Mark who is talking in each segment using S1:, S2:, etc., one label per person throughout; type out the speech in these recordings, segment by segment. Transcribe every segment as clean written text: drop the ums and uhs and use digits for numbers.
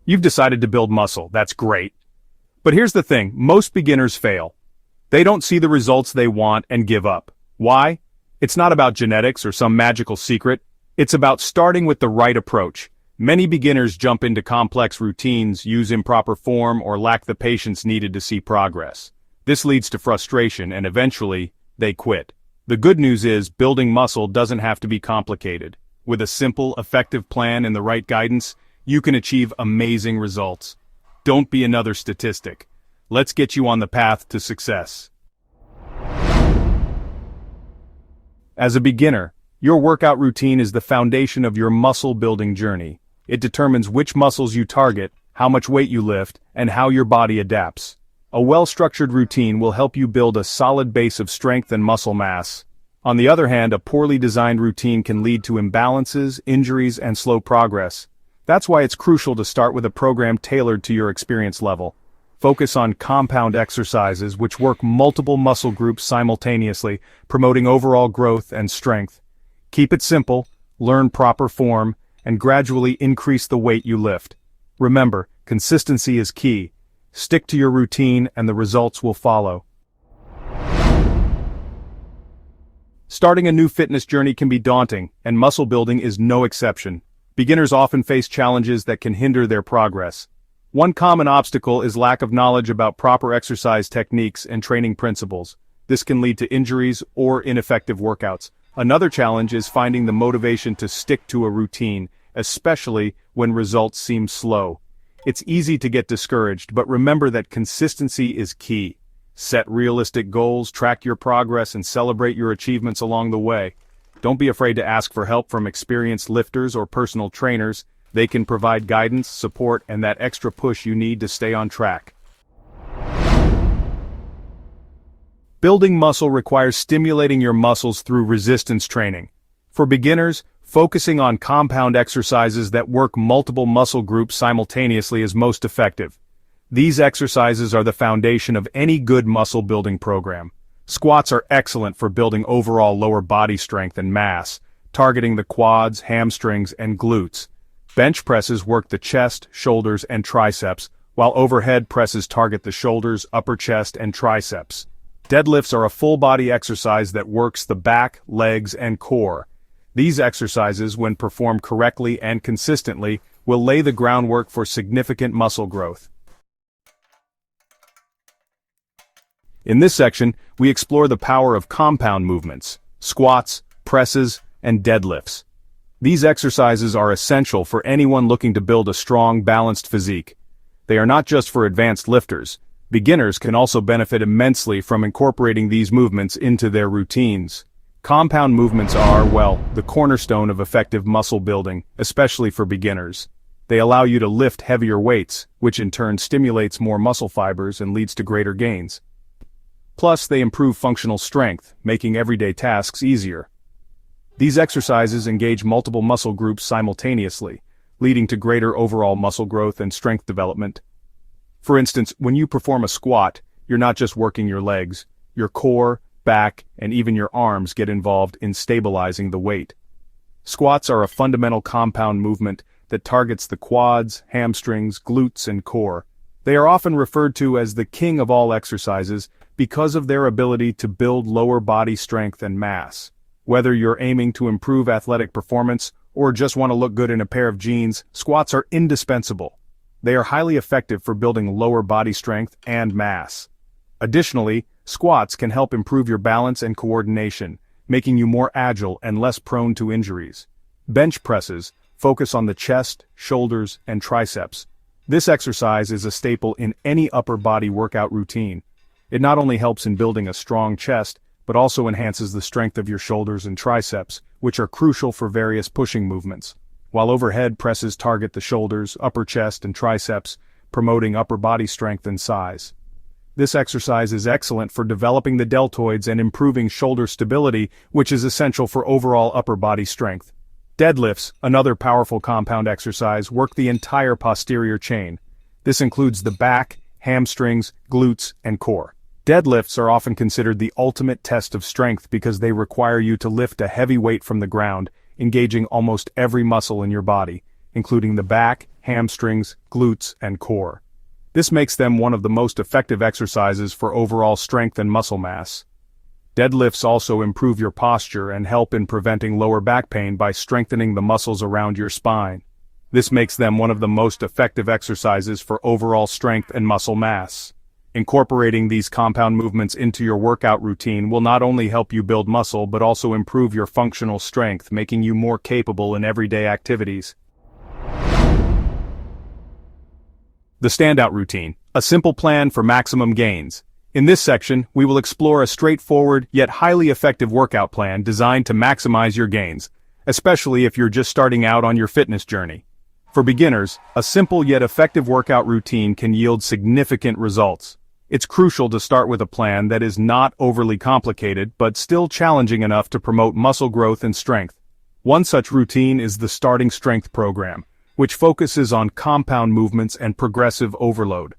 S1: You've decided to build muscle, that's great. But here's the thing, most beginners fail. They don't see the results they want and give up. Why? It's not about genetics or some magical secret. It's about starting with the right approach. Many beginners jump into complex routines, use improper form, or lack the patience needed to see progress. This leads to frustration and eventually, they quit. The good news is, building muscle doesn't have to be complicated. With a simple, effective plan and the right guidance, you can achieve amazing results. Don't be another statistic. Let's get you on the path to success. As a beginner, your workout routine is the foundation of your muscle-building journey. It determines which muscles you target, how much weight you lift, and how your body adapts. A well-structured routine will help you build a solid base of strength and muscle mass. On the other hand, a poorly designed routine can lead to imbalances, injuries, and slow progress. That's why it's crucial to start with a program tailored to your experience level. Focus on compound exercises which work multiple muscle groups simultaneously, promoting overall growth and strength. Keep it simple, learn proper form, and gradually increase the weight you lift. Remember, consistency is key. Stick to your routine and the results will follow. Starting a new fitness journey can be daunting, and muscle building is no exception. Beginners often face challenges that can hinder their progress. One common obstacle is lack of knowledge about proper exercise techniques and training principles. This can lead to injuries or ineffective workouts. Another challenge is finding the motivation to stick to a routine, especially when results seem slow. It's easy to get discouraged, but remember that consistency is key. Set realistic goals, track your progress, and celebrate your achievements along the way. Don't be afraid to ask for help from experienced lifters or personal trainers. They can provide guidance, support, and that extra push you need to stay on track. Building muscle requires stimulating your muscles through resistance training. For beginners, focusing on compound exercises that work multiple muscle groups simultaneously is most effective. These exercises are the foundation of any good muscle building program. Squats are excellent for building overall lower body strength and mass, targeting the quads, hamstrings, and glutes. Bench presses work the chest, shoulders, and triceps, while overhead presses target the shoulders, upper chest, and triceps. Deadlifts are a full-body exercise that works the back, legs, and core. These exercises, when performed correctly and consistently, will lay the groundwork for significant muscle growth. In this section, we explore the power of compound movements, squats, presses, and deadlifts. These exercises are essential for anyone looking to build a strong, balanced physique. They are not just for advanced lifters. Beginners can also benefit immensely from incorporating these movements into their routines. Compound movements are, well, the cornerstone of effective muscle building, especially for beginners. They allow you to lift heavier weights, which in turn stimulates more muscle fibers and leads to greater gains. Plus, they improve functional strength, making everyday tasks easier. These exercises engage multiple muscle groups simultaneously, leading to greater overall muscle growth and strength development. For instance, when you perform a squat, you're not just working your legs. Your core, back, and even your arms get involved in stabilizing the weight. Squats are a fundamental compound movement that targets the quads, hamstrings, glutes, and core. They are often referred to as the king of all exercises because of their ability to build lower body strength and mass. Whether you're aiming to improve athletic performance or just want to look good in a pair of jeans, squats are indispensable. They are highly effective for building lower body strength and mass. Additionally, squats can help improve your balance and coordination, making you more agile and less prone to injuries. Bench presses focus on the chest, shoulders, and triceps. This exercise is a staple in any upper body workout routine. It not only helps in building a strong chest, but also enhances the strength of your shoulders and triceps, which are crucial for various pushing movements. While overhead presses target the shoulders, upper chest, and triceps, promoting upper body strength and size. This exercise is excellent for developing the deltoids and improving shoulder stability, which is essential for overall upper body strength. Deadlifts, another powerful compound exercise, work the entire posterior chain. This includes the back, hamstrings, glutes, and core. Deadlifts are often considered the ultimate test of strength because they require you to lift a heavy weight from the ground, engaging almost every muscle in your body. including the back, hamstrings, glutes, and core. This makes them one of the most effective exercises for overall strength and muscle mass. Deadlifts also improve your posture and help in preventing lower back pain by strengthening the muscles around your spine. This makes them one of the most effective exercises for overall strength and muscle mass. Incorporating these compound movements into your workout routine will not only help you build muscle but also improve your functional strength, making you more capable in everyday activities. The standout routine, a simple plan for maximum gains. In this section, we will explore a straightforward yet highly effective workout plan designed to maximize your gains, especially if you're just starting out on your fitness journey. For beginners, a simple yet effective workout routine can yield significant results. It's crucial to start with a plan that is not overly complicated but still challenging enough to promote muscle growth and strength. One such routine is the Starting Strength program, which focuses on compound movements and progressive overload.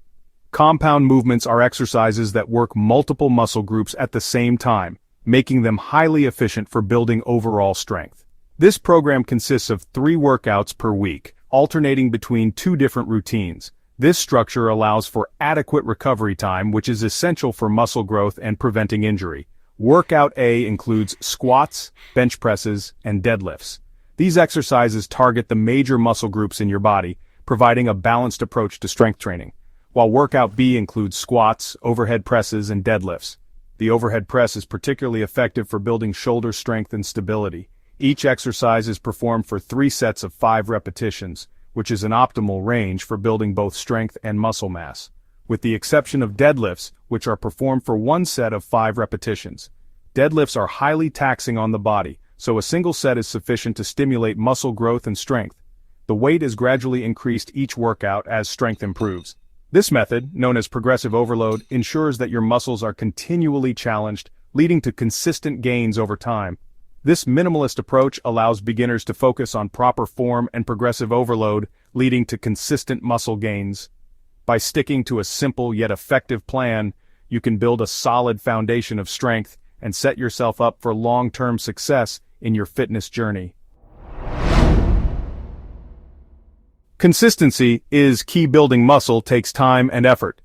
S1: Compound movements are exercises that work multiple muscle groups at the same time, making them highly efficient for building overall strength. This program consists of 3 workouts per week, alternating between 2 different routines. This structure allows for adequate recovery time, which is essential for muscle growth and preventing injury. Workout A includes squats, bench presses, and deadlifts. These exercises target the major muscle groups in your body, providing a balanced approach to strength training. While workout B includes squats, overhead presses, and deadlifts. The overhead press is particularly effective for building shoulder strength and stability. Each exercise is performed for 3 sets of 5 repetitions, which is an optimal range for building both strength and muscle mass, with the exception of deadlifts, which are performed for 1 set of 5 repetitions. Deadlifts are highly taxing on the body, so a single set is sufficient to stimulate muscle growth and strength. The weight is gradually increased each workout as strength improves. This method, known as progressive overload, ensures that your muscles are continually challenged, leading to consistent gains over time. This minimalist approach allows beginners to focus on proper form and progressive overload, leading to consistent muscle gains. By sticking to a simple yet effective plan, you can build a solid foundation of strength and set yourself up for long-term success in your fitness journey. Consistency is key. Building muscle takes time and effort.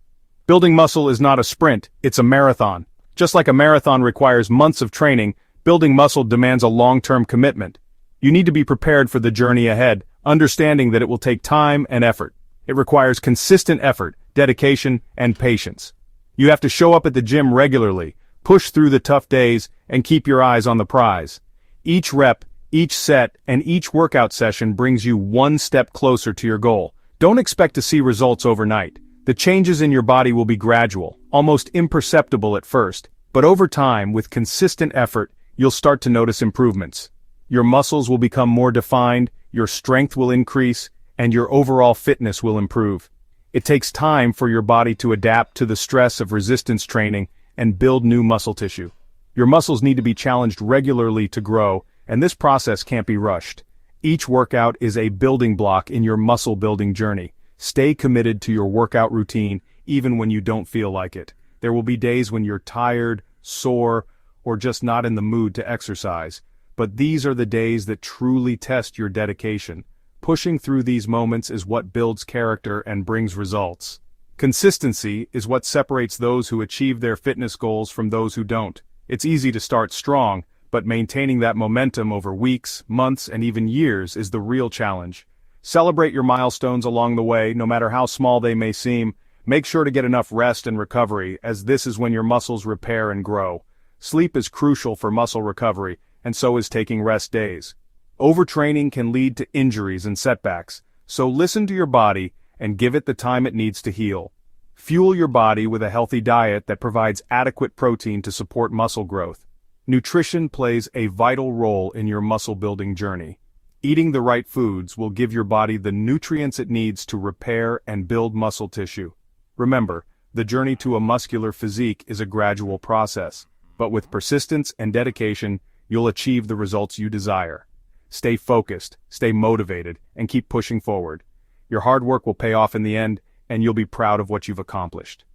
S1: Building muscle is not a sprint, it's a marathon. Just like a marathon requires months of training, building muscle demands a long-term commitment. You need to be prepared for the journey ahead, understanding that it will take time and effort. It requires consistent effort, dedication, and patience. You have to show up at the gym regularly, push through the tough days, and keep your eyes on the prize. Each rep, each set, and each workout session brings you one step closer to your goal. Don't expect to see results overnight. The changes in your body will be gradual, almost imperceptible at first, but over time, with consistent effort, you'll start to notice improvements. Your muscles will become more defined, your strength will increase, and your overall fitness will improve. It takes time for your body to adapt to the stress of resistance training and build new muscle tissue. Your muscles need to be challenged regularly to grow, and this process can't be rushed. Each workout is a building block in your muscle building journey. Stay committed to your workout routine even when you don't feel like it. There will be days when you're tired, sore, or just not in the mood to exercise, but these are the days that truly test your dedication. Pushing through these moments is what builds character and brings results. Consistency is what separates those who achieve their fitness goals from those who don't. It's easy to start strong, but maintaining that momentum over weeks, months, and even years is the real challenge. Celebrate your milestones along the way, no matter how small they may seem. Make sure to get enough rest and recovery, as this is when your muscles repair and grow. Sleep is crucial for muscle recovery, and so is taking rest days. Overtraining can lead to injuries and setbacks, so listen to your body and give it the time it needs to heal. Fuel your body with a healthy diet that provides adequate protein to support muscle growth. Nutrition plays a vital role in your muscle-building journey. Eating the right foods will give your body the nutrients it needs to repair and build muscle tissue. Remember, the journey to a muscular physique is a gradual process, but with persistence and dedication, you'll achieve the results you desire. Stay focused, stay motivated, and keep pushing forward. Your hard work will pay off in the end, and you'll be proud of what you've accomplished.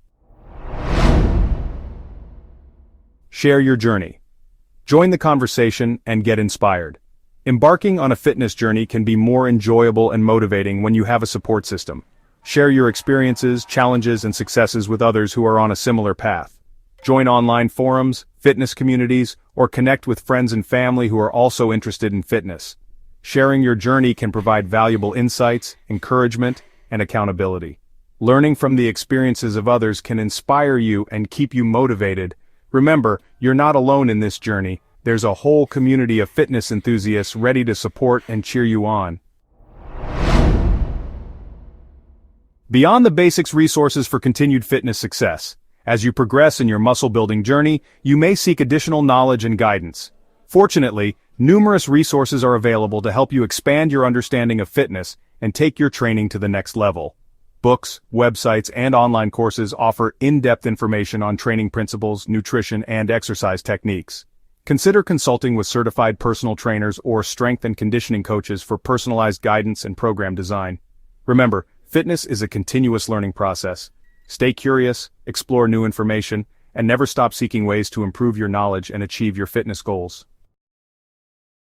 S1: Share your journey. Join the conversation and get inspired. Embarking on a fitness journey can be more enjoyable and motivating when you have a support system. Share your experiences, challenges, and successes with others who are on a similar path. Join online forums, fitness communities, or connect with friends and family who are also interested in fitness. Sharing your journey can provide valuable insights, encouragement, and accountability. Learning from the experiences of others can inspire you and keep you motivated. Remember, you're not alone in this journey. There's a whole community of fitness enthusiasts ready to support and cheer you on. Beyond the basics, resources for continued fitness success. As you progress in your muscle-building journey, you may seek additional knowledge and guidance. Fortunately, numerous resources are available to help you expand your understanding of fitness and take your training to the next level. Books, websites, and online courses offer in-depth information on training principles, nutrition, and exercise techniques. Consider consulting with certified personal trainers or strength and conditioning coaches for personalized guidance and program design. Remember, fitness is a continuous learning process. Stay curious, explore new information, and never stop seeking ways to improve your knowledge and achieve your fitness goals.